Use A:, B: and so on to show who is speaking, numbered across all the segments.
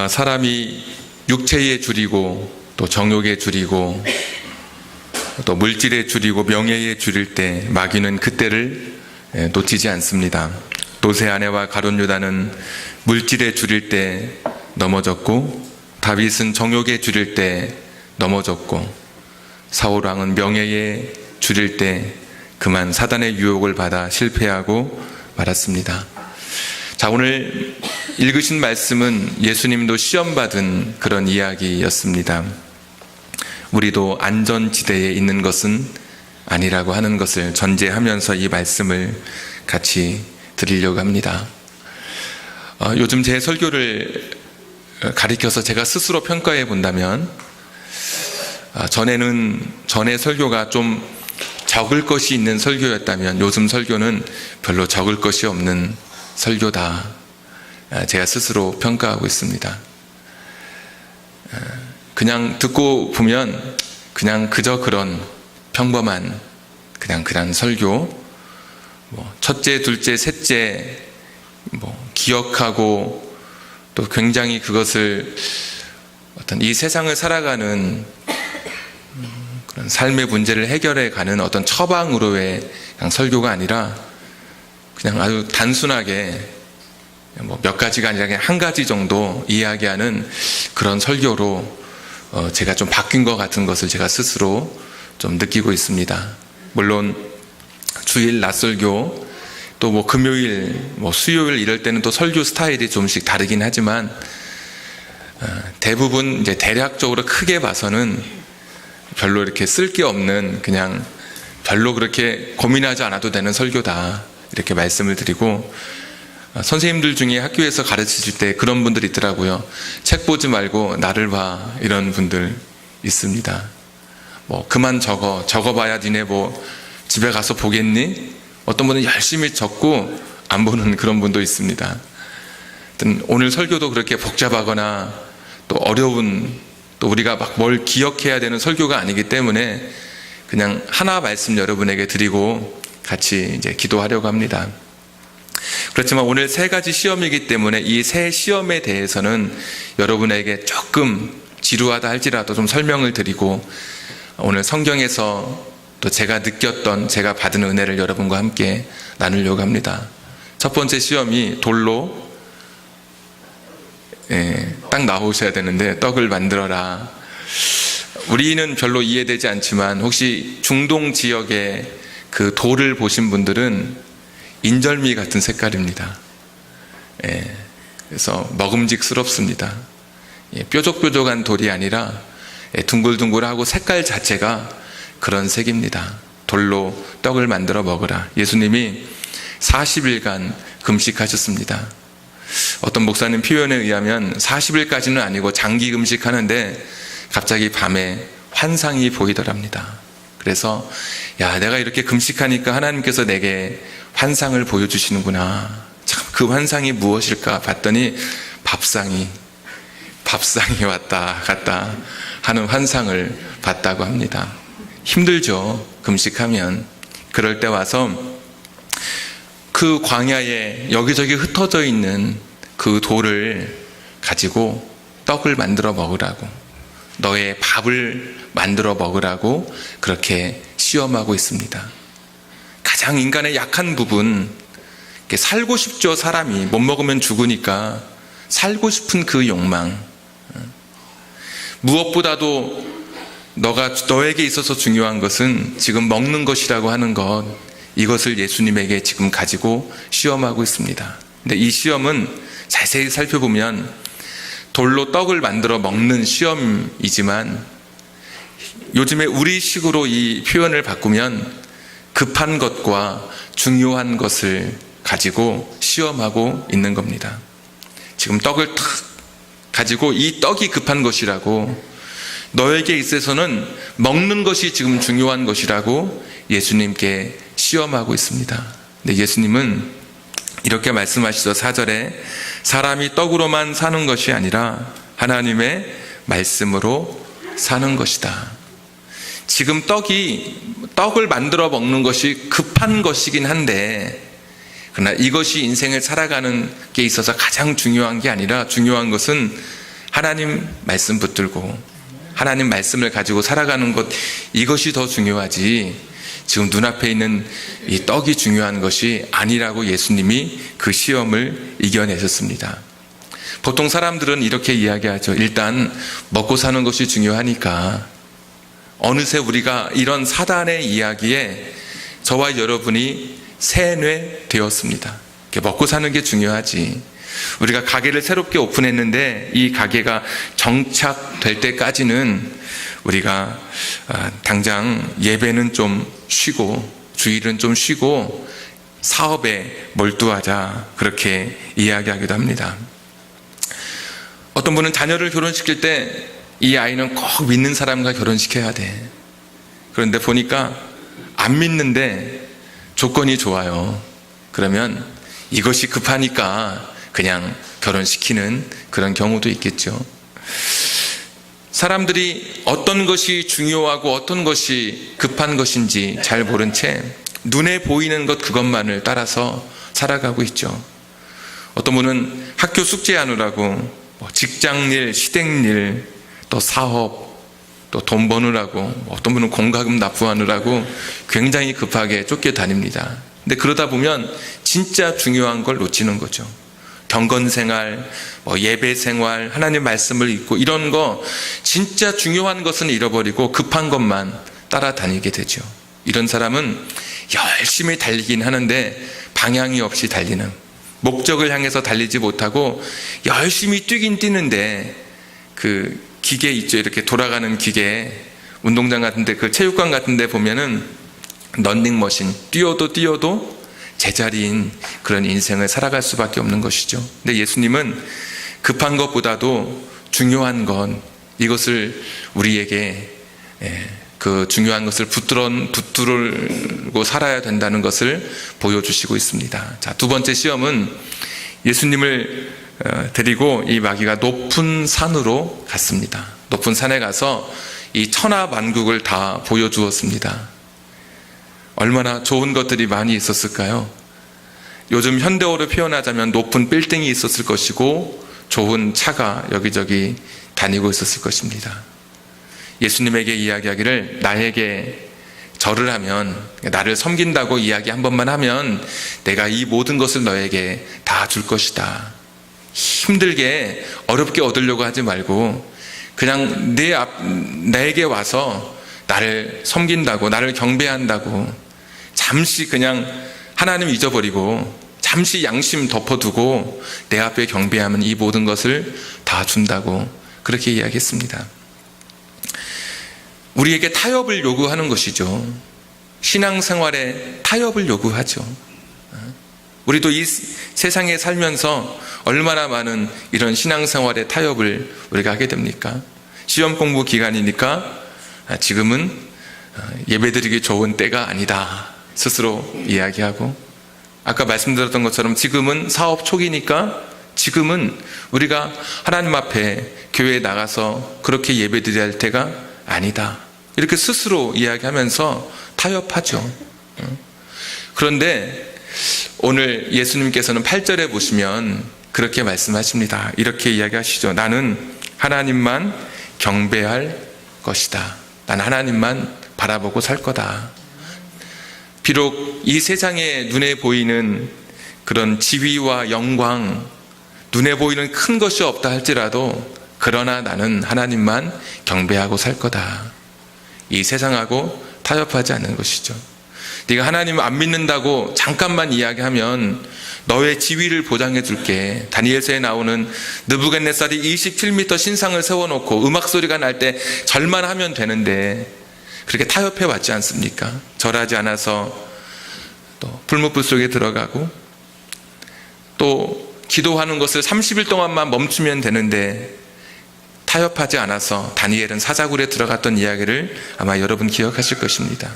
A: 사람이 육체에 줄이고 또 정욕에 줄이고 또 물질에 줄이고 명예에 줄일 때 마귀는 그때를 놓치지 않습니다. 노새 아내와 가룟 유다는 물질에 줄일 때 넘어졌고, 다윗은 정욕에 줄일 때 넘어졌고, 사울 왕은 명예에 줄일 때 그만 사단의 유혹을 받아 실패하고 말았습니다. 자, 오늘 읽으신 말씀은 예수님도 시험받은 그런 이야기였습니다. 우리도 안전지대에 있는 것은 아니라고 하는 것을 전제하면서 이 말씀을 같이 드리려고 합니다. 요즘 제 설교를 가리켜서 제가 스스로 평가해 본다면, 전에 설교가 좀 적을 것이 있는 설교였다면 요즘 설교는 별로 적을 것이 없는 설교다, 제가 스스로 평가하고 있습니다. 그냥 듣고 보면 그냥 그저 그런 평범한 그냥 설교, 첫째, 둘째, 셋째 기억하고 또 굉장히 그것을 어떤 이 세상을 살아가는 그런 삶의 문제를 해결해 가는 어떤 처방으로의 그냥 설교가 아니라 그냥 아주 단순하게 몇 가지가 아니라 그냥 한 가지 정도 이야기하는 그런 설교로 제가 좀 바뀐 것 같은 것을 제가 스스로 좀 느끼고 있습니다. 물론 주일 낮설교 또 금요일 수요일 이럴 때는 또 설교 스타일이 좀씩 다르긴 하지만 대부분 이제 대략적으로 크게 봐서는 별로 이렇게 쓸 게 없는, 그냥 별로 그렇게 고민하지 않아도 되는 설교다, 이렇게 말씀을 드리고, 선생님들 중에 학교에서 가르치실 때 그런 분들이 있더라고요. 책 보지 말고 나를 봐, 이런 분들 있습니다. 그만 적어봐야 니네 집에 가서 보겠니? 어떤 분은 열심히 적고 안 보는 그런 분도 있습니다. 오늘 설교도 그렇게 복잡하거나 또 어려운, 또 우리가 뭘 기억해야 되는 설교가 아니기 때문에 그냥 하나 말씀 여러분에게 드리고 같이 이제 기도하려고 합니다. 그렇지만 오늘 세 가지 시험이기 때문에 이 세 시험에 대해서는 여러분에게 조금 지루하다 할지라도 좀 설명을 드리고, 오늘 성경에서 또 제가 느꼈던, 제가 받은 은혜를 여러분과 함께 나누려고 합니다. 첫 번째 시험이 돌로, 딱 나오셔야 되는데, 떡을 만들어라. 우리는 별로 이해되지 않지만 혹시 중동 지역의 그 돌을 보신 분들은 인절미 같은 색깔입니다. 그래서 먹음직스럽습니다. 뾰족뾰족한 돌이 아니라 둥글둥글하고 색깔 자체가 그런 색입니다. 돌로 떡을 만들어 먹으라. 예수님이 40일간 금식하셨습니다. 어떤 목사님 표현에 의하면 40일까지는 아니고 장기 금식하는데 갑자기 밤에 환상이 보이더랍니다. 그래서 내가 이렇게 금식하니까 하나님께서 내게 환상을 보여주시는구나. 참, 그 환상이 무엇일까 봤더니 밥상이 왔다 갔다 하는 환상을 봤다고 합니다. 힘들죠, 금식하면. 그럴 때 와서 그 광야에 여기저기 흩어져 있는 그 돌을 가지고 떡을 만들어 먹으라고, 너의 밥을 만들어 먹으라고 그렇게 시험하고 있습니다. 가장 인간의 약한 부분, 살고 싶죠. 사람이 못 먹으면 죽으니까 살고 싶은 그 욕망, 무엇보다도 너에게 있어서 중요한 것은 지금 먹는 것이라고 하는 것, 이것을 예수님에게 지금 가지고 시험하고 있습니다. 근데 이 시험은 자세히 살펴보면 돌로 떡을 만들어 먹는 시험이지만, 요즘에 우리식으로 이 표현을 바꾸면 급한 것과 중요한 것을 가지고 시험하고 있는 겁니다. 지금 떡을 탁 가지고 이 떡이 급한 것이라고, 너에게 있어서는 먹는 것이 지금 중요한 것이라고 예수님께 시험하고 있습니다. 근데 예수님은 이렇게 말씀하시죠. 4절에 사람이 떡으로만 사는 것이 아니라 하나님의 말씀으로 사는 것이다. 지금 떡을 만들어 먹는 것이 급한 것이긴 한데, 그러나 이것이 인생을 살아가는 게 있어서 가장 중요한 게 아니라, 중요한 것은 하나님 말씀 붙들고 하나님 말씀을 가지고 살아가는 것, 이것이 더 중요하지 지금 눈앞에 있는 이 떡이 중요한 것이 아니라고 예수님이 그 시험을 이겨내셨습니다. 보통 사람들은 이렇게 이야기하죠. 일단 먹고 사는 것이 중요하니까. 어느새 우리가 이런 사단의 이야기에 저와 여러분이 세뇌되었습니다. 먹고 사는 게 중요하지. 우리가 가게를 새롭게 오픈했는데 이 가게가 정착될 때까지는 우리가 당장 예배는 좀 쉬고 주일은 좀 쉬고 사업에 몰두하자, 그렇게 이야기하기도 합니다. 어떤 분은 자녀를 결혼시킬 때 이 아이는 꼭 믿는 사람과 결혼시켜야 돼. 그런데 보니까 안 믿는데 조건이 좋아요. 그러면 이것이 급하니까 그냥 결혼시키는 그런 경우도 있겠죠. 사람들이 어떤 것이 중요하고 어떤 것이 급한 것인지 잘 모른 채 눈에 보이는 것 그것만을 따라서 살아가고 있죠. 어떤 분은 학교 숙제하느라고 직장일, 시댁일, 또 사업, 또 돈 버느라고, 어떤 분은 공과금 납부하느라고 굉장히 급하게 쫓겨다닙니다. 근데 그러다 보면 진짜 중요한 걸 놓치는 거죠. 경건생활, 예배생활, 하나님 말씀을 읽고 이런 거 진짜 중요한 것은 잃어버리고 급한 것만 따라다니게 되죠. 이런 사람은 열심히 달리긴 하는데 방향이 없이 달리는, 목적을 향해서 달리지 못하고 열심히 뛰긴 뛰는데 그 기계 있죠. 이렇게 돌아가는 기계, 운동장 같은데, 그 체육관 같은데 보면은 런닝머신, 뛰어도 제자리인 그런 인생을 살아갈 수밖에 없는 것이죠. 근데 예수님은 급한 것보다도 중요한 것, 이것을 우리에게 그 중요한 것을 붙들고 살아야 된다는 것을 보여주시고 있습니다. 자, 두 번째 시험은 예수님을 데리고 이 마귀가 높은 산으로 갔습니다. 높은 산에 가서 이 천하만국을 다 보여주었습니다. 얼마나 좋은 것들이 많이 있었을까요? 요즘 현대어로 표현하자면 높은 빌딩이 있었을 것이고 좋은 차가 여기저기 다니고 있었을 것입니다. 예수님에게 이야기하기를, 나에게 절을 하면, 나를 섬긴다고 이야기 한 번만 하면 내가 이 모든 것을 너에게 다 줄 것이다. 힘들게 어렵게 얻으려고 하지 말고 그냥 나에게 와서 나를 섬긴다고, 나를 경배한다고, 잠시 그냥 하나님 잊어버리고 잠시 양심 덮어두고 내 앞에 경배하면 이 모든 것을 다 준다고, 그렇게 이야기했습니다. 우리에게 타협을 요구하는 것이죠. 신앙생활에 타협을 요구하죠. 우리도 이 세상에 살면서 얼마나 많은 이런 신앙생활의 타협을 우리가 하게 됩니까? 시험 공부 기간이니까 지금은 예배드리기 좋은 때가 아니다 스스로 이야기하고, 아까 말씀드렸던 것처럼 지금은 사업 초기니까 지금은 우리가 하나님 앞에 교회에 나가서 그렇게 예배드려야 할 때가 아니다, 이렇게 스스로 이야기하면서 타협하죠. 그런데 오늘 예수님께서는 8절에 보시면 그렇게 말씀하십니다. 이렇게 이야기하시죠. 나는 하나님만 경배할 것이다. 난 하나님만 바라보고 살 거다. 비록 이 세상에 눈에 보이는 그런 지위와 영광, 눈에 보이는 큰 것이 없다 할지라도 그러나 나는 하나님만 경배하고 살 거다. 이 세상하고 타협하지 않는 것이죠. 네가 하나님 안 믿는다고 잠깐만 이야기하면 너의 지위를 보장해 줄게. 다니엘서에 나오는 느부갓네살이 27m 신상을 세워놓고 음악 소리가 날 때 절만 하면 되는데 그렇게 타협해 왔지 않습니까? 절하지 않아서 또 불못불 속에 들어가고, 또 기도하는 것을 30일 동안만 멈추면 되는데 타협하지 않아서 다니엘은 사자굴에 들어갔던 이야기를 아마 여러분 기억하실 것입니다.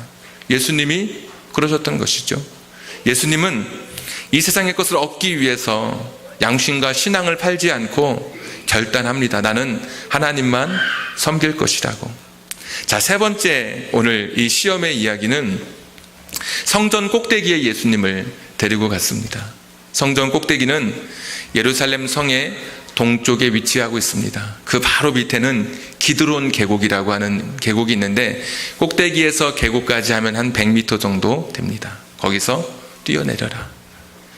A: 예수님이 그러셨던 것이죠. 예수님은 이 세상의 것을 얻기 위해서 양심과 신앙을 팔지 않고 결단합니다. 나는 하나님만 섬길 것이라고. 자, 세 번째 오늘 이 시험의 이야기는 성전 꼭대기에 예수님을 데리고 갔습니다. 성전 꼭대기는 예루살렘 성의 동쪽에 위치하고 있습니다. 그 바로 밑에는 기드론 계곡이라고 하는 계곡이 있는데 꼭대기에서 계곡까지 하면 한 100m 정도 됩니다. 거기서 뛰어내려라.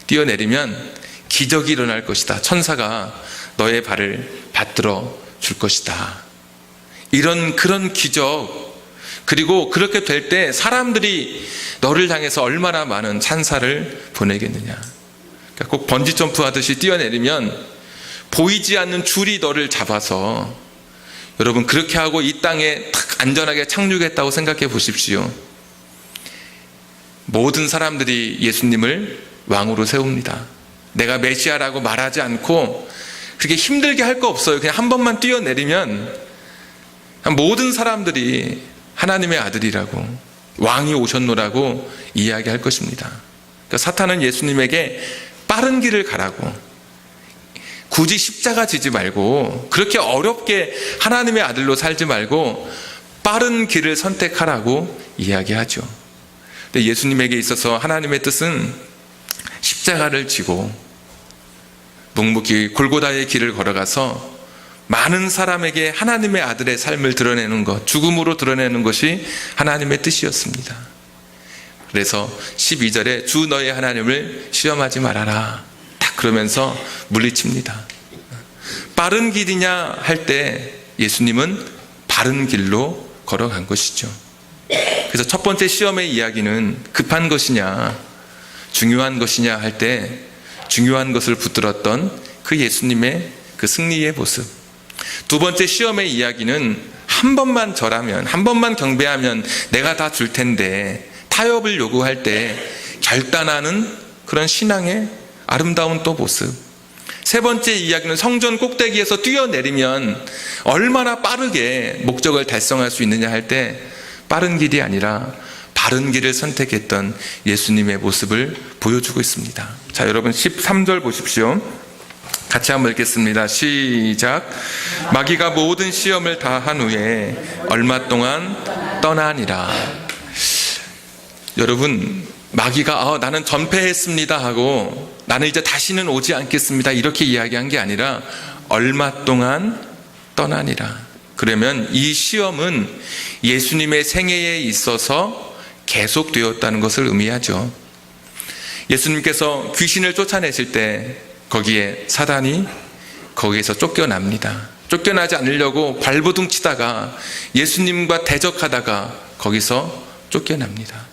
A: 뛰어내리면 기적이 일어날 것이다. 천사가 너의 발을 받들어 줄 것이다. 그런 기적, 그리고 그렇게 될 때 사람들이 너를 향해서 얼마나 많은 찬사를 보내겠느냐. 그러니까 꼭 번지점프 하듯이 뛰어내리면 보이지 않는 줄이 너를 잡아서, 여러분 그렇게 하고 이 땅에 탁 안전하게 착륙했다고 생각해 보십시오. 모든 사람들이 예수님을 왕으로 세웁니다. 내가 메시아라고 말하지 않고 그렇게 힘들게 할 거 없어요. 그냥 한 번만 뛰어내리면 모든 사람들이 하나님의 아들이라고, 왕이 오셨노라고 이야기할 것입니다. 그러니까 사탄은 예수님에게 빠른 길을 가라고, 굳이 십자가 지지 말고 그렇게 어렵게 하나님의 아들로 살지 말고 빠른 길을 선택하라고 이야기하죠. 근데 예수님에게 있어서 하나님의 뜻은 십자가를 지고 묵묵히 골고다의 길을 걸어가서 많은 사람에게 하나님의 아들의 삶을 드러내는 것, 죽음으로 드러내는 것이 하나님의 뜻이었습니다. 그래서 12절에 주 너의 하나님을 시험하지 말아라, 딱 그러면서 물리칩니다. 빠른 길이냐 할 때 예수님은 바른 길로 걸어간 것이죠. 그래서 첫 번째 시험의 이야기는 급한 것이냐 중요한 것이냐 할 때 중요한 것을 붙들었던 그 예수님의 그 승리의 모습. 두 번째 시험의 이야기는 한 번만 절하면, 한 번만 경배하면 내가 다 줄 텐데 타협을 요구할 때 결단하는 그런 신앙의 아름다운 또 모습. 세 번째 이야기는 성전 꼭대기에서 뛰어내리면 얼마나 빠르게 목적을 달성할 수 있느냐 할 때 빠른 길이 아니라 바른 길을 선택했던 예수님의 모습을 보여주고 있습니다. 자, 여러분 13절 보십시오. 같이 한번 읽겠습니다. 시작. 마귀가 모든 시험을 다 한 후에 얼마 동안 떠나니라. 여러분, 마귀가 나는 전패했습니다 하고 나는 이제 다시는 오지 않겠습니다 이렇게 이야기한 게 아니라 얼마 동안 떠나니라. 그러면 이 시험은 예수님의 생애에 있어서 계속되었다는 것을 의미하죠. 예수님께서 귀신을 쫓아내실 때 거기에 사단이 거기에서 쫓겨납니다. 쫓겨나지 않으려고 발버둥 치다가 예수님과 대적하다가 거기서 쫓겨납니다.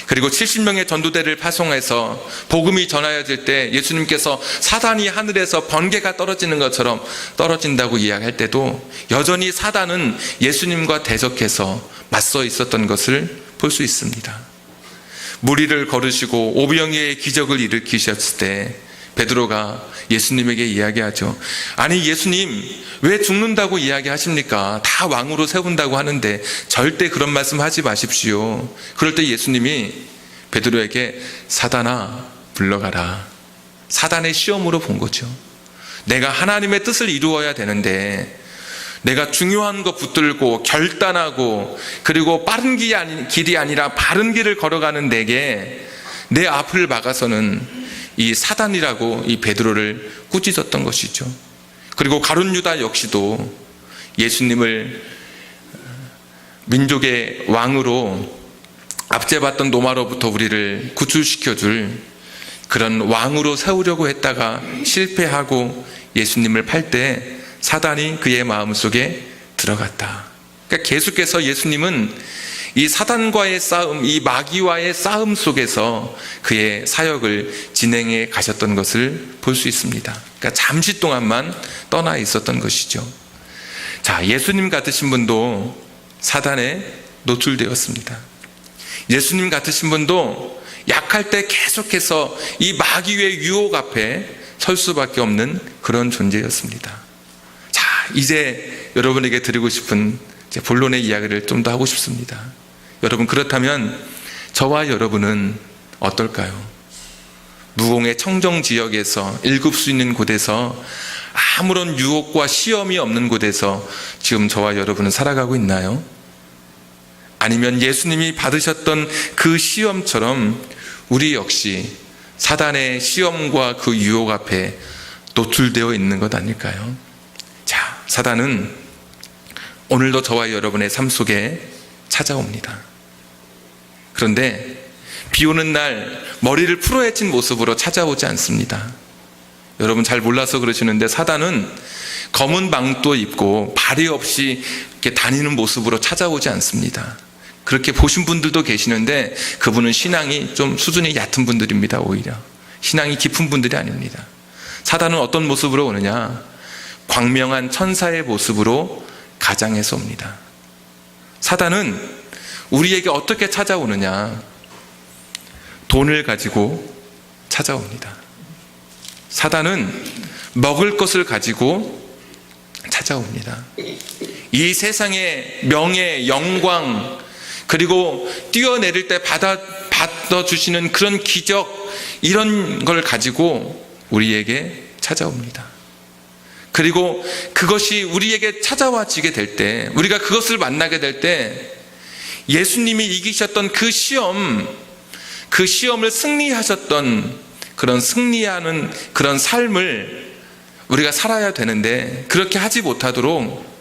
A: 그리고 70명의 전도대를 파송해서 복음이 전하여질 때 예수님께서 사단이 하늘에서 번개가 떨어지는 것처럼 떨어진다고 이야기할 때도 여전히 사단은 예수님과 대적해서 맞서 있었던 것을 볼 수 있습니다. 무리를 거르시고 오병이어의 기적을 일으키셨을 때 베드로가 예수님에게 이야기하죠. 아니 예수님, 왜 죽는다고 이야기하십니까? 다 왕으로 세운다고 하는데 절대 그런 말씀 하지 마십시오. 그럴 때 예수님이 베드로에게 사단아 물러가라. 사단의 시험으로 본 거죠. 내가 하나님의 뜻을 이루어야 되는데 내가 중요한 거 붙들고 결단하고 그리고 빠른 길이 아니라 바른 길을 걸어가는 내게 내 앞을 막아서는 이 사단이라고 이 베드로를 꾸짖었던 것이죠. 그리고 가룟 유다 역시도 예수님을 민족의 왕으로 압제받던 로마로부터 우리를 구출시켜줄 그런 왕으로 세우려고 했다가 실패하고 예수님을 팔 때 사단이 그의 마음속에 들어갔다. 그러니까 계속해서 예수님은 이 사단과의 싸움, 이 마귀와의 싸움 속에서 그의 사역을 진행해 가셨던 것을 볼 수 있습니다. 그러니까 잠시 동안만 떠나 있었던 것이죠. 자, 예수님 같으신 분도 사단에 노출되었습니다. 예수님 같으신 분도 약할 때 계속해서 이 마귀의 유혹 앞에 설 수밖에 없는 그런 존재였습니다. 자, 이제 여러분에게 드리고 싶은 본론의 이야기를 좀 더 하고 싶습니다. 여러분, 그렇다면 저와 여러분은 어떨까요? 무공의 청정 지역에서 읽을 수 있는 곳에서 아무런 유혹과 시험이 없는 곳에서 지금 저와 여러분은 살아가고 있나요? 아니면 예수님이 받으셨던 그 시험처럼 우리 역시 사단의 시험과 그 유혹 앞에 노출되어 있는 것 아닐까요? 자, 사단은 오늘도 저와 여러분의 삶 속에 찾아옵니다. 그런데 비 오는 날 머리를 풀어헤친 모습으로 찾아오지 않습니다. 여러분 잘 몰라서 그러시는데 사단은 검은 망토 입고 발이 없이 이렇게 다니는 모습으로 찾아오지 않습니다. 그렇게 보신 분들도 계시는데 그분은 신앙이 좀 수준이 얕은 분들입니다. 오히려 신앙이 깊은 분들이 아닙니다. 사단은 어떤 모습으로 오느냐? 광명한 천사의 모습으로 가장해서 옵니다. 사단은 우리에게 어떻게 찾아오느냐? 돈을 가지고 찾아옵니다. 사단은 먹을 것을 가지고 찾아옵니다. 이 세상의 명예, 영광, 그리고 뛰어내릴 때 받아주시는 그런 기적, 이런 걸 가지고 우리에게 찾아옵니다. 그리고 그것이 우리에게 찾아와지게 될 때, 우리가 그것을 만나게 될 때 예수님이 이기셨던 그 시험을 승리하셨던 그런 승리하는 그런 삶을 우리가 살아야 되는데, 그렇게 하지 못하도록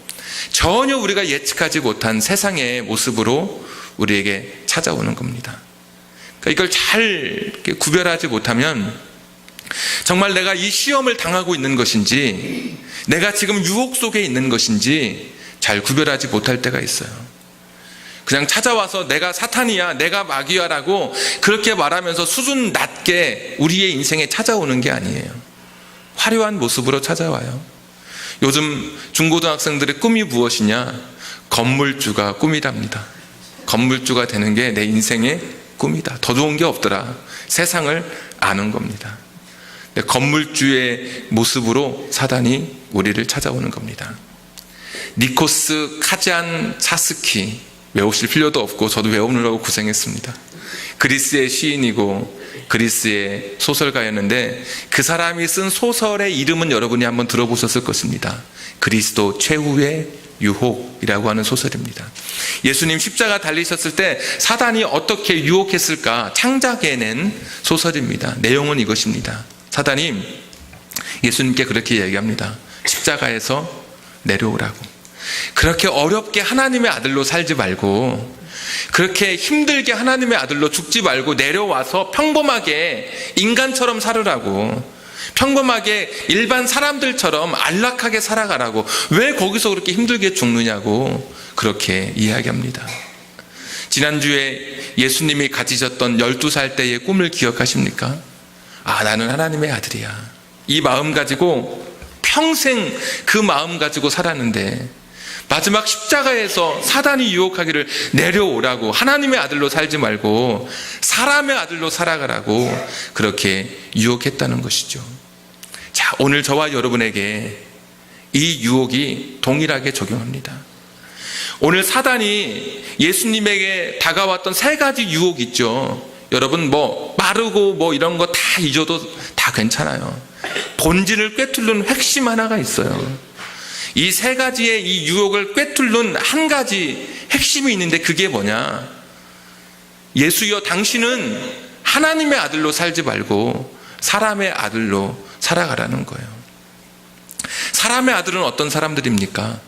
A: 전혀 우리가 예측하지 못한 세상의 모습으로 우리에게 찾아오는 겁니다. 그러니까 이걸 잘 구별하지 못하면 정말 내가 이 시험을 당하고 있는 것인지, 내가 지금 유혹 속에 있는 것인지 잘 구별하지 못할 때가 있어요. 그냥 찾아와서 내가 사탄이야, 내가 마귀야라고 그렇게 말하면서 수준 낮게 우리의 인생에 찾아오는 게 아니에요. 화려한 모습으로 찾아와요. 요즘 중고등학생들의 꿈이 무엇이냐? 건물주가 꿈이랍니다. 건물주가 되는 게 내 인생의 꿈이다. 더 좋은 게 없더라. 세상을 아는 겁니다. 건물주의 모습으로 사단이 우리를 찾아오는 겁니다. 니코스 카잔차스키, 외우실 필요도 없고 저도 외우느라고 고생했습니다. 그리스의 시인이고 그리스의 소설가였는데 그 사람이 쓴 소설의 이름은 여러분이 한번 들어보셨을 것입니다. 그리스도 최후의 유혹이라고 하는 소설입니다. 예수님 십자가 달리셨을 때 사단이 어떻게 유혹했을까 창작해낸 소설입니다. 내용은 이것입니다. 사단이 예수님께 그렇게 얘기합니다. 십자가에서 내려오라고. 그렇게 어렵게 하나님의 아들로 살지 말고, 그렇게 힘들게 하나님의 아들로 죽지 말고 내려와서 평범하게 인간처럼 살으라고, 평범하게 일반 사람들처럼 안락하게 살아가라고. 왜 거기서 그렇게 힘들게 죽느냐고 그렇게 이야기합니다. 지난주에 예수님이 가지셨던 12살 때의 꿈을 기억하십니까? 아, 나는 하나님의 아들이야. 이 마음 가지고 평생 그 마음 가지고 살았는데 마지막 십자가에서 사단이 유혹하기를 내려오라고, 하나님의 아들로 살지 말고 사람의 아들로 살아가라고 그렇게 유혹했다는 것이죠. 자, 오늘 저와 여러분에게 이 유혹이 동일하게 적용합니다. 오늘 사단이 예수님에게 다가왔던 3가지 유혹 있죠. 여러분 마르고 이런 거 다 잊어도 다 괜찮아요. 본질을 꿰뚫는 핵심 하나가 있어요. 이 3가지의 이 유혹을 꿰뚫는 한 가지 핵심이 있는데 그게 뭐냐? 예수여, 당신은 하나님의 아들로 살지 말고 사람의 아들로 살아가라는 거예요. 사람의 아들은 어떤 사람들입니까?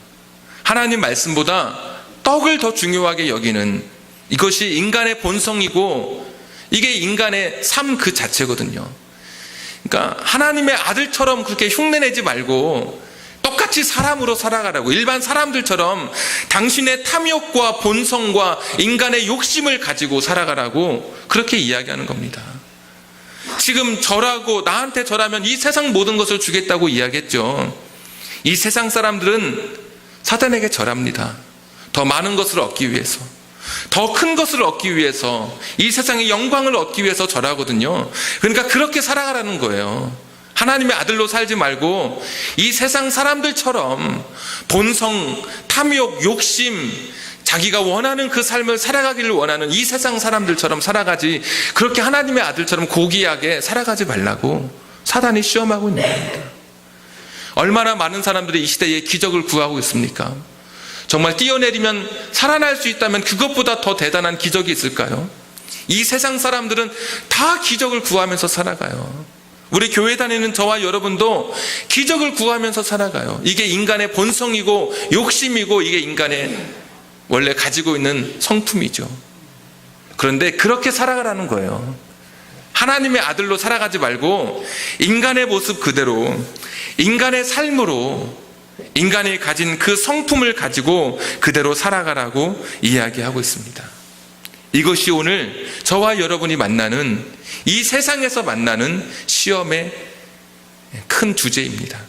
A: 하나님 말씀보다 떡을 더 중요하게 여기는, 이것이 인간의 본성이고 이게 인간의 삶 그 자체거든요. 그러니까 하나님의 아들처럼 그렇게 흉내내지 말고 똑같이 사람으로 살아가라고, 일반 사람들처럼 당신의 탐욕과 본성과 인간의 욕심을 가지고 살아가라고 그렇게 이야기하는 겁니다. 지금 절하고 나한테 절하면 이 세상 모든 것을 주겠다고 이야기했죠. 이 세상 사람들은 사단에게 절합니다. 더 많은 것을 얻기 위해서, 더 큰 것을 얻기 위해서, 이 세상의 영광을 얻기 위해서 절하거든요. 그러니까 그렇게 살아가라는 거예요. 하나님의 아들로 살지 말고 이 세상 사람들처럼 본성, 탐욕, 욕심, 자기가 원하는 그 삶을 살아가기를 원하는 이 세상 사람들처럼 살아가지, 그렇게 하나님의 아들처럼 고귀하게 살아가지 말라고 사단이 시험하고 있는 겁니다. 얼마나 많은 사람들이 이 시대에 기적을 구하고 있습니까? 정말 뛰어내리면 살아날 수 있다면 그것보다 더 대단한 기적이 있을까요? 이 세상 사람들은 다 기적을 구하면서 살아가요. 우리 교회 다니는 저와 여러분도 기적을 구하면서 살아가요. 이게 인간의 본성이고 욕심이고 이게 인간의 원래 가지고 있는 성품이죠. 그런데 그렇게 살아가라는 거예요. 하나님의 아들로 살아가지 말고 인간의 모습 그대로, 인간의 삶으로 인간이 가진 그 성품을 가지고 그대로 살아가라고 이야기하고 있습니다. 이것이 오늘 저와 여러분이 만나는, 이 세상에서 만나는 시험의 큰 주제입니다.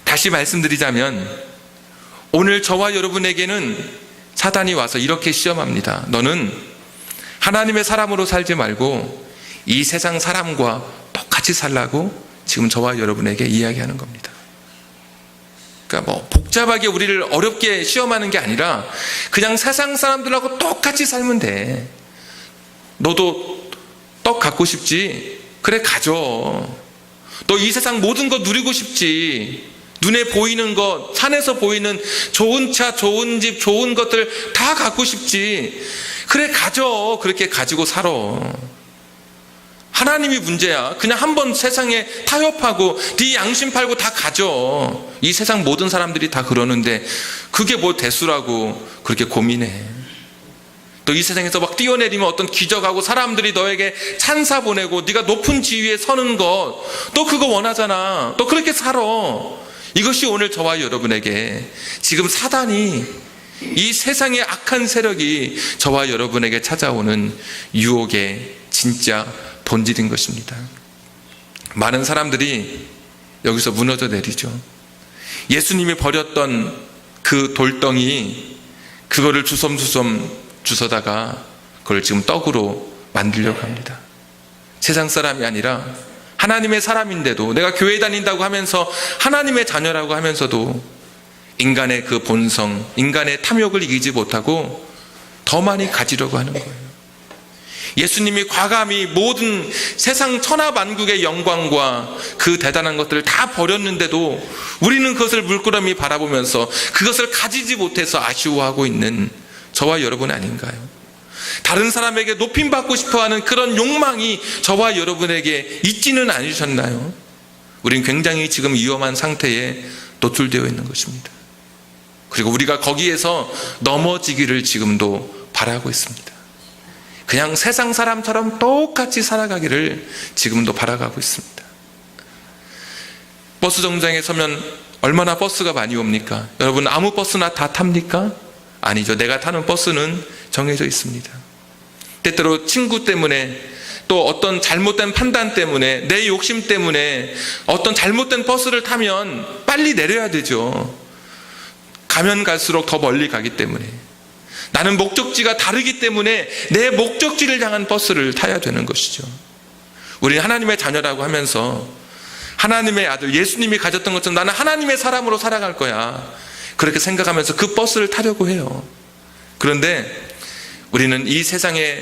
A: 다시 말씀드리자면 오늘 저와 여러분에게는 사단이 와서 이렇게 시험합니다. 너는 하나님의 사람으로 살지 말고 이 세상 사람과 똑같이 살라고 지금 저와 여러분에게 이야기하는 겁니다. 그러니까 복잡하게 우리를 어렵게 시험하는 게 아니라 그냥 세상 사람들하고 똑같이 살면 돼. 너도 떡 갖고 싶지? 그래, 가져. 너 이 세상 모든 거 누리고 싶지? 눈에 보이는 것, 산에서 보이는 좋은 차, 좋은 집, 좋은 것들 다 갖고 싶지? 그래, 가져. 그렇게 가지고 살아. 하나님이 문제야. 그냥 한번 세상에 타협하고 네 양심 팔고 다 가져. 이 세상 모든 사람들이 다 그러는데 그게 뭐 대수라고 그렇게 고민해. 또 이 세상에서 막 뛰어내리면 어떤 기적하고 사람들이 너에게 찬사 보내고 네가 높은 지위에 서는 것, 또 그거 원하잖아. 또 그렇게 살아. 이것이 오늘 저와 여러분에게 지금 사단이, 이 세상의 악한 세력이 저와 여러분에게 찾아오는 유혹의 진짜 본질인 것입니다. 많은 사람들이 여기서 무너져 내리죠. 예수님이 버렸던 그 돌덩이, 그거를 주섬주섬 주워다가 그걸 지금 떡으로 만들려고 합니다. 세상 사람이 아니라 하나님의 사람인데도, 내가 교회 다닌다고 하면서 하나님의 자녀라고 하면서도 인간의 그 본성, 인간의 탐욕을 이기지 못하고 더 많이 가지려고 하는 거예요. 예수님이 과감히 모든 세상 천하만국의 영광과 그 대단한 것들을 다 버렸는데도 우리는 그것을 물끄러미 바라보면서 그것을 가지지 못해서 아쉬워하고 있는 저와 여러분 아닌가요? 다른 사람에게 높임받고 싶어하는 그런 욕망이 저와 여러분에게 있지는 않으셨나요? 우린 굉장히 지금 위험한 상태에 노출되어 있는 것입니다. 그리고 우리가 거기에서 넘어지기를 지금도 바라고 있습니다. 그냥 세상 사람처럼 똑같이 살아가기를 지금도 바라가고 있습니다. 버스 정류장에 서면 얼마나 버스가 많이 옵니까? 여러분, 아무 버스나 다 탑니까? 아니죠. 내가 타는 버스는 정해져 있습니다. 때때로 친구 때문에, 또 어떤 잘못된 판단 때문에, 내 욕심 때문에 어떤 잘못된 버스를 타면 빨리 내려야 되죠. 가면 갈수록 더 멀리 가기 때문에. 나는 목적지가 다르기 때문에 내 목적지를 향한 버스를 타야 되는 것이죠. 우리는 하나님의 자녀라고 하면서 하나님의 아들 예수님이 가졌던 것처럼 나는 하나님의 사람으로 살아갈 거야, 그렇게 생각하면서 그 버스를 타려고 해요. 그런데 우리는 이 세상에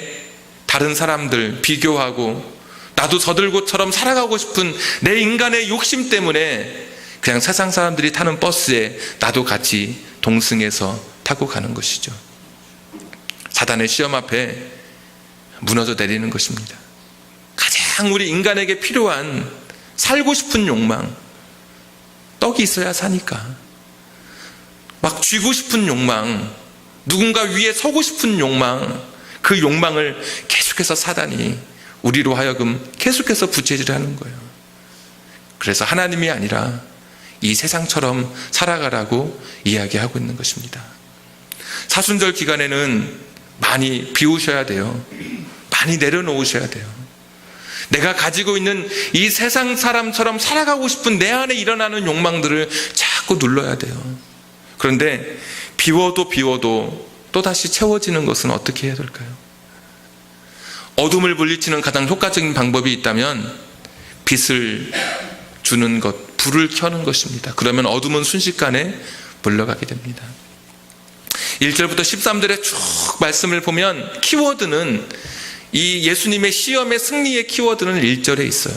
A: 다른 사람들 비교하고 나도 저들처럼 살아가고 싶은 내 인간의 욕심 때문에 그냥 세상 사람들이 타는 버스에 나도 같이 동승해서 타고 가는 것이죠. 사단의 시험 앞에 무너져 내리는 것입니다. 가장 우리 인간에게 필요한 살고 싶은 욕망, 떡이 있어야 사니까, 막 쥐고 싶은 욕망, 누군가 위에 서고 싶은 욕망, 그 욕망을 계속해서 사단이 우리로 하여금 계속해서 부채질하는 거예요. 그래서 하나님이 아니라 이 세상처럼 살아가라고 이야기하고 있는 것입니다. 사순절 기간에는 많이 비우셔야 돼요. 많이 내려놓으셔야 돼요. 내가 가지고 있는 이 세상 사람처럼 살아가고 싶은 내 안에 일어나는 욕망들을 자꾸 눌러야 돼요. 그런데 비워도 또다시 채워지는 것은 어떻게 해야 될까요? 어둠을 물리치는 가장 효과적인 방법이 있다면 빛을 주는 것, 불을 켜는 것입니다. 그러면 어둠은 순식간에 물러가게 됩니다. 1절부터 13절의 쭉 말씀을 보면 키워드는, 이 예수님의 시험의 승리의 키워드는 1절에 있어요.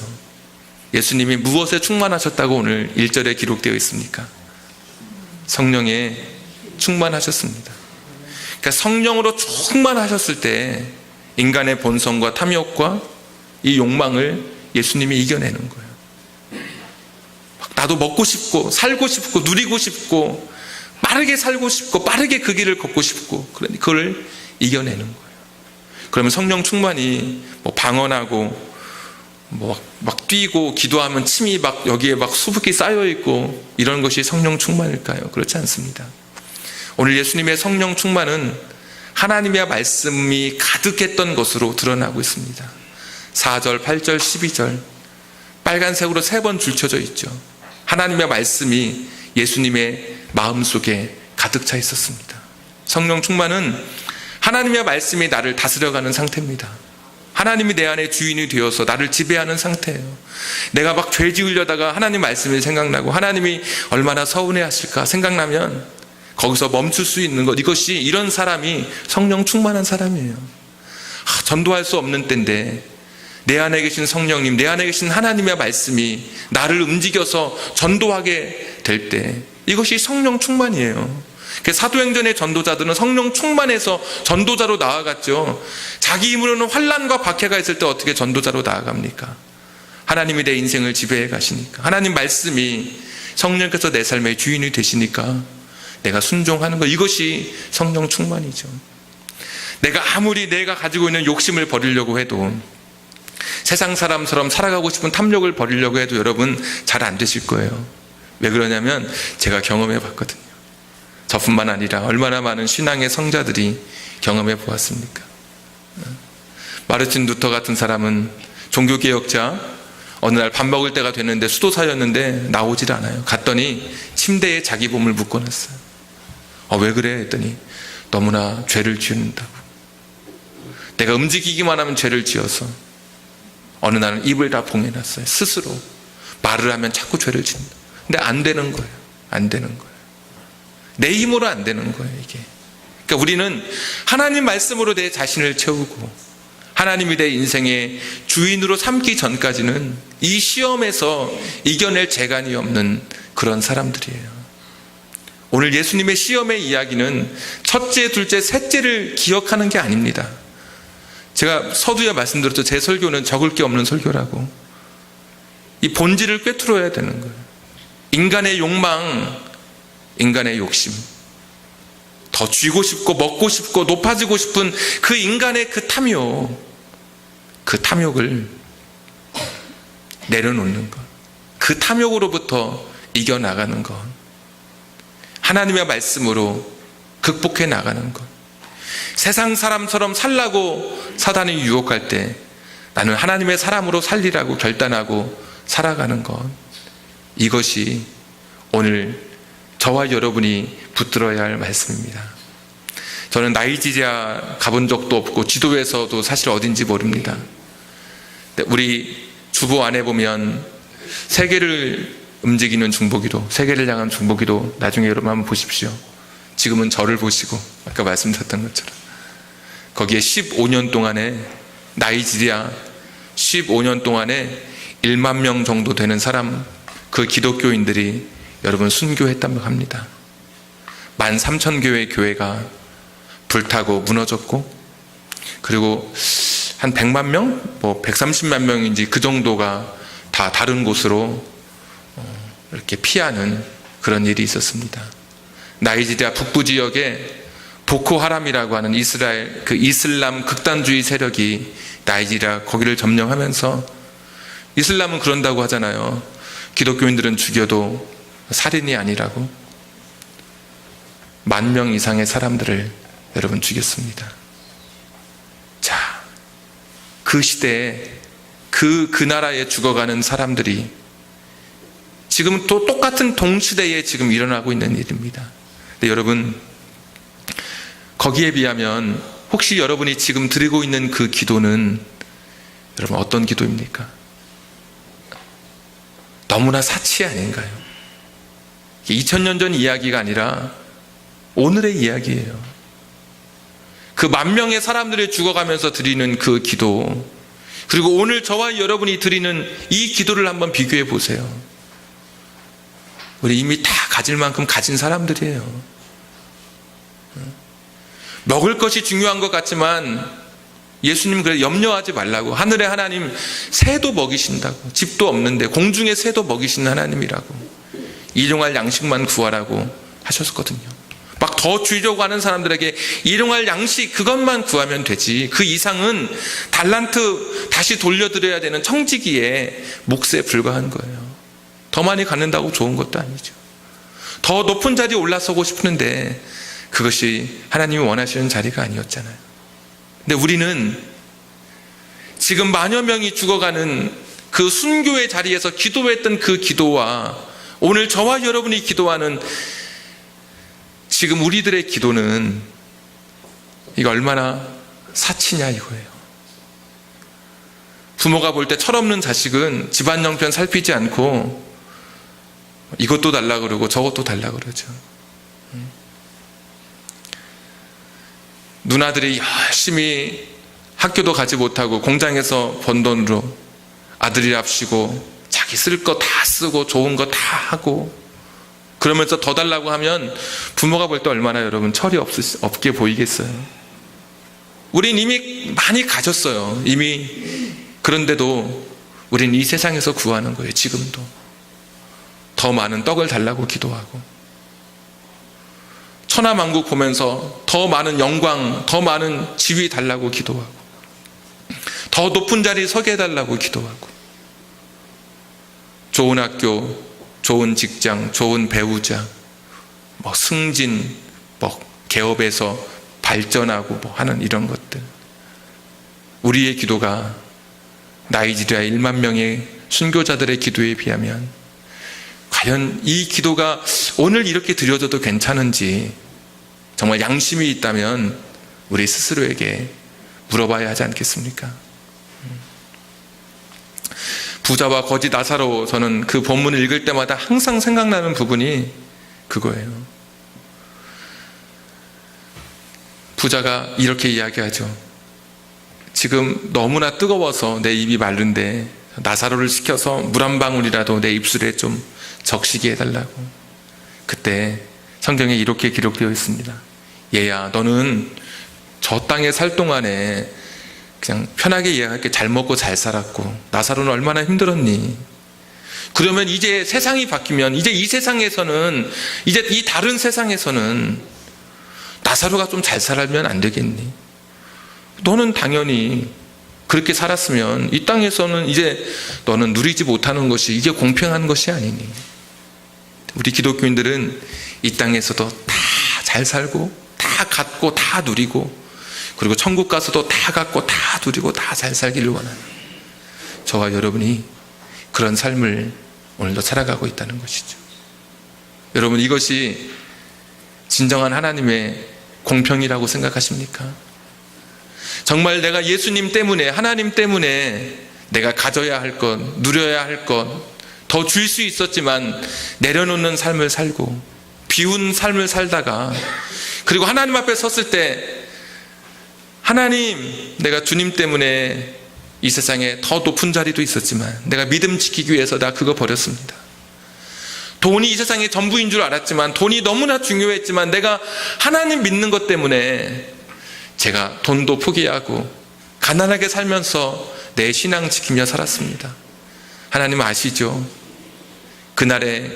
A: 예수님이 무엇에 충만하셨다고 오늘 1절에 기록되어 있습니까? 성령에 충만하셨습니다. 그러니까 성령으로 충만하셨을 때 인간의 본성과 탐욕과 이 욕망을 예수님이 이겨내는 거예요. 나도 먹고 싶고 살고 싶고 누리고 싶고 빠르게 살고 싶고 빠르게 그 길을 걷고 싶고 그걸 이겨내는 거예요. 그러면 성령 충만이 뭐 방언하고 막 뛰고 기도하면 침이 막 여기에 막 수북이 쌓여 있고 이런 것이 성령 충만일까요? 그렇지 않습니다. 오늘 예수님의 성령 충만은 하나님의 말씀이 가득했던 것으로 드러나고 있습니다. 4절, 8절, 12절 빨간색으로 3번 줄쳐져 있죠. 하나님의 말씀이 예수님의 마음속에 가득 차 있었습니다. 성령 충만은 하나님의 말씀이 나를 다스려가는 상태입니다. 하나님이 내 안에 주인이 되어서 나를 지배하는 상태예요. 내가 막 죄 지으려다가 하나님 말씀이 생각나고 하나님이 얼마나 서운해 하실까 생각나면 거기서 멈출 수 있는 것, 이것이 이런 사람이 성령 충만한 사람이에요. 전도할 수 없는 때인데 내 안에 계신 성령님, 내 안에 계신 하나님의 말씀이 나를 움직여서 전도하게 될 때 이것이 성령 충만이에요. 사도행전의 전도자들은 성령 충만해서 전도자로 나아갔죠. 자기 힘으로는 환난과 박해가 있을 때 어떻게 전도자로 나아갑니까? 하나님이 내 인생을 지배해 가시니까, 하나님 말씀이 성령께서 내 삶의 주인이 되시니까 내가 순종하는 것, 이것이 성령 충만이죠. 내가 아무리 내가 가지고 있는 욕심을 버리려고 해도, 세상 사람처럼 살아가고 싶은 탐욕을 버리려고 해도 여러분 잘 안 되실 거예요. 왜 그러냐면 제가 경험해 봤거든요. 저뿐만 아니라 얼마나 많은 신앙의 성자들이 경험해 보았습니까? 마르틴 루터 같은 사람은 종교개혁자, 어느 날 밥 먹을 때가 됐는데 수도사였는데 나오질 않아요. 갔더니 침대에 자기 몸을 묶어놨어요. 왜 그래? 했더니 너무나 죄를 지은다고. 내가 움직이기만 하면 죄를 지어서 어느 날은 입을 다 봉해놨어요. 스스로 말을 하면 자꾸 죄를 짓는다. 근데 안 되는 거예요. 안 되는 거예요. 내 힘으로 안 되는 거예요, 이게. 그러니까 우리는 하나님 말씀으로 내 자신을 채우고 하나님이 내 인생의 주인으로 삼기 전까지는 이 시험에서 이겨낼 재간이 없는 그런 사람들이에요. 오늘 예수님의 시험의 이야기는 첫째, 둘째, 셋째를 기억하는 게 아닙니다. 제가 서두에 말씀드렸죠. 제 설교는 적을 게 없는 설교라고. 이 본질을 꿰뚫어야 되는 거예요. 인간의 욕망, 인간의 욕심, 더 쥐고 싶고 먹고 싶고 높아지고 싶은 그 인간의 그 탐욕을 내려놓는 것, 그 탐욕으로부터 이겨나가는 것, 하나님의 말씀으로 극복해 나가는 것. 세상 사람처럼 살라고 사단이 유혹할 때 나는 하나님의 사람으로 살리라고 결단하고 살아가는 것, 이것이 오늘 저와 여러분이 붙들어야 할 말씀입니다. 저는 나이지리아 가본 적도 없고 지도에서도 사실 어딘지 모릅니다. 우리 주보 안에 보면 세계를 움직이는 중보기도, 세계를 향한 중보기도 나중에 여러분 한번 보십시오. 지금은 저를 보시고 아까 말씀드렸던 것처럼 거기에 15년 동안에 나이지리아 15년 동안에 1만 명 정도 되는 사람, 그 기독교인들이 여러분 순교했다고 합니다. 13,000개의 교회가 불타고 무너졌고, 그리고 한 100만 명? 130만 명인지 그 정도가 다 다른 곳으로 이렇게 피하는 그런 일이 있었습니다. 나이지리아 북부 지역에 보코하람이라고 하는 이스라엘 그 이슬람 극단주의 세력이 나이지리아 거기를 점령하면서, 이슬람은 그런다고 하잖아요. 기독교인들은 죽여도 살인이 아니라고. 10,000명 이상의 사람들을 여러분 죽였습니다. 자, 그 시대에 그 나라에 죽어가는 사람들이 지금 또 똑같은 동시대에 지금 일어나고 있는 일입니다. 근데 여러분, 거기에 비하면 혹시 여러분이 지금 드리고 있는 그 기도는 여러분 어떤 기도입니까? 너무나 사치 아닌가요? 2000년 전 이야기가 아니라 오늘의 이야기예요. 그 10,000명의 사람들이 죽어가면서 드리는 그 기도, 그리고 오늘 저와 여러분이 드리는 이 기도를 한번 비교해 보세요. 우리 이미 다 가질 만큼 가진 사람들이에요. 먹을 것이 중요한 것 같지만 예수님 그래 염려하지 말라고. 하늘의 하나님 새도 먹이신다고. 집도 없는데 공중의 새도 먹이신 하나님이라고. 일용할 양식만 구하라고 하셨거든요. 막 더 주려고 하는 사람들에게 일용할 양식 그것만 구하면 되지, 그 이상은 달란트 다시 돌려드려야 되는 청지기의 몫에 불과한 거예요. 더 많이 갖는다고 좋은 것도 아니죠. 더 높은 자리에 올라서고 싶은데 그것이 하나님이 원하시는 자리가 아니었잖아요. 근데 우리는 지금 만여 명이 죽어가는 그 순교의 자리에서 기도했던 그 기도와 오늘 저와 여러분이 기도하는 지금 우리들의 기도는 이거 얼마나 사치냐 이거예요. 부모가 볼 때 철없는 자식은 집안 형편 살피지 않고 이것도 달라 그러고 저것도 달라 그러죠. 누나들이 열심히 학교도 가지 못하고 공장에서 번 돈으로 아들이랍시고 자기 쓸 거 다 쓰고 좋은 거 다 하고 그러면서 더 달라고 하면 부모가 볼 때 얼마나 여러분 철이 없게 보이겠어요. 우린 이미 많이 가졌어요. 이미. 그런데도 우린 이 세상에서 구하는 거예요. 지금도 더 많은 떡을 달라고 기도하고 천하만국 보면서 더 많은 영광, 더 많은 지위 달라고 기도하고 더 높은 자리에 서게 해달라고 기도하고 좋은 학교, 좋은 직장, 좋은 배우자, 뭐 승진, 뭐 개업에서 발전하고 뭐 하는 이런 것들. 우리의 기도가 나이지리아 1만 명의 순교자들의 기도에 비하면 과연 이 기도가 오늘 이렇게 드려져도 괜찮은지 정말 양심이 있다면 우리 스스로에게 물어봐야 하지 않겠습니까? 부자와 거지 나사로, 저는 그 본문을 읽을 때마다 항상 생각나는 부분이 그거예요. 부자가 이렇게 이야기하죠. 지금 너무나 뜨거워서 내 입이 마른데 나사로를 시켜서 물 한 방울이라도 내 입술에 좀 적시게 해달라고. 그때 성경에 이렇게 기록되어 있습니다. 얘야, 너는 저 땅에 살 동안에 그냥 편하게 이해할게 잘 먹고 잘 살았고 나사로는 얼마나 힘들었니? 그러면 이제 세상이 바뀌면 이제 이 세상에서는, 이제 이 다른 세상에서는 나사로가 좀 잘 살면 안 되겠니? 너는 당연히 그렇게 살았으면 이 땅에서는 이제 너는 누리지 못하는 것이 이게 공평한 것이 아니니. 우리 기독교인들은 이 땅에서도 다 잘 살고 다 갖고 다 누리고 그리고 천국 가서도 다 갖고 다 누리고 다 잘 살기를 원하는 저와 여러분이 그런 삶을 오늘도 살아가고 있다는 것이죠. 여러분, 이것이 진정한 하나님의 공평이라고 생각하십니까? 정말 내가 예수님 때문에, 하나님 때문에 내가 가져야 할 것, 누려야 할 것, 더 줄 수 있었지만 내려놓는 삶을 살고 비운 삶을 살다가 그리고 하나님 앞에 섰을 때 하나님, 내가 주님 때문에 이 세상에 더 높은 자리도 있었지만 내가 믿음 지키기 위해서 나 그거 버렸습니다. 돈이 이 세상의 전부인 줄 알았지만, 돈이 너무나 중요했지만 내가 하나님 믿는 것 때문에 제가 돈도 포기하고 가난하게 살면서 내 신앙 지키며 살았습니다. 하나님 아시죠? 그날에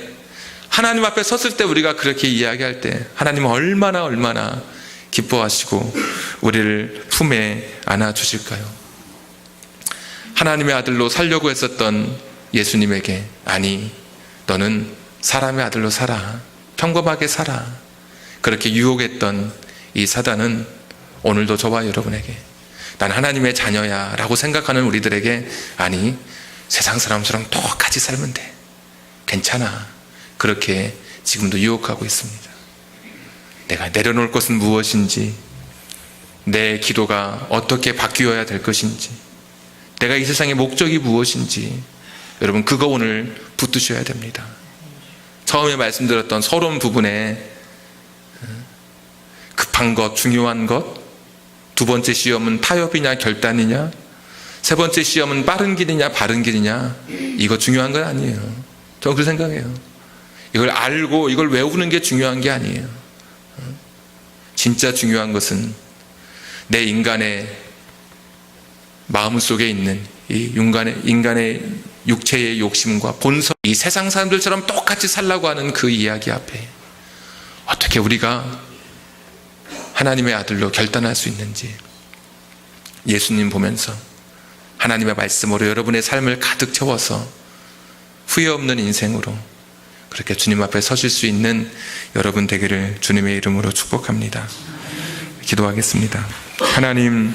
A: 하나님 앞에 섰을 때 우리가 그렇게 이야기할 때 하나님은 얼마나 기뻐하시고 우리를 품에 안아주실까요? 하나님의 아들로 살려고 했었던 예수님에게, 아니 너는 사람의 아들로 살아, 평범하게 살아, 그렇게 유혹했던 이 사단은 오늘도 저와 여러분에게 난 하나님의 자녀야 라고 생각하는 우리들에게, 아니 세상 사람처럼 똑같이 살면 돼, 괜찮아, 그렇게 지금도 유혹하고 있습니다. 내가 내려놓을 것은 무엇인지, 내 기도가 어떻게 바뀌어야 될 것인지, 내가 이 세상의 목적이 무엇인지, 여러분 그거 오늘 붙드셔야 됩니다. 처음에 말씀드렸던 서론 부분에 급한 것, 중요한 것, 두 번째 시험은 타협이냐 결단이냐, 세 번째 시험은 빠른 길이냐 바른 길이냐, 이거 중요한 건 아니에요. 저는 그렇게 생각해요. 이걸 알고 이걸 외우는 게 중요한 게 아니에요. 진짜 중요한 것은 내 인간의 마음속에 있는 이 인간의 육체의 욕심과 본성, 이 세상 사람들처럼 똑같이 살라고 하는 그 이야기 앞에 어떻게 우리가 하나님의 아들로 결단할 수 있는지 예수님 보면서 하나님의 말씀으로 여러분의 삶을 가득 채워서 후회 없는 인생으로 그렇게 주님 앞에 서실 수 있는 여러분 되기를 주님의 이름으로 축복합니다. 기도하겠습니다. 하나님,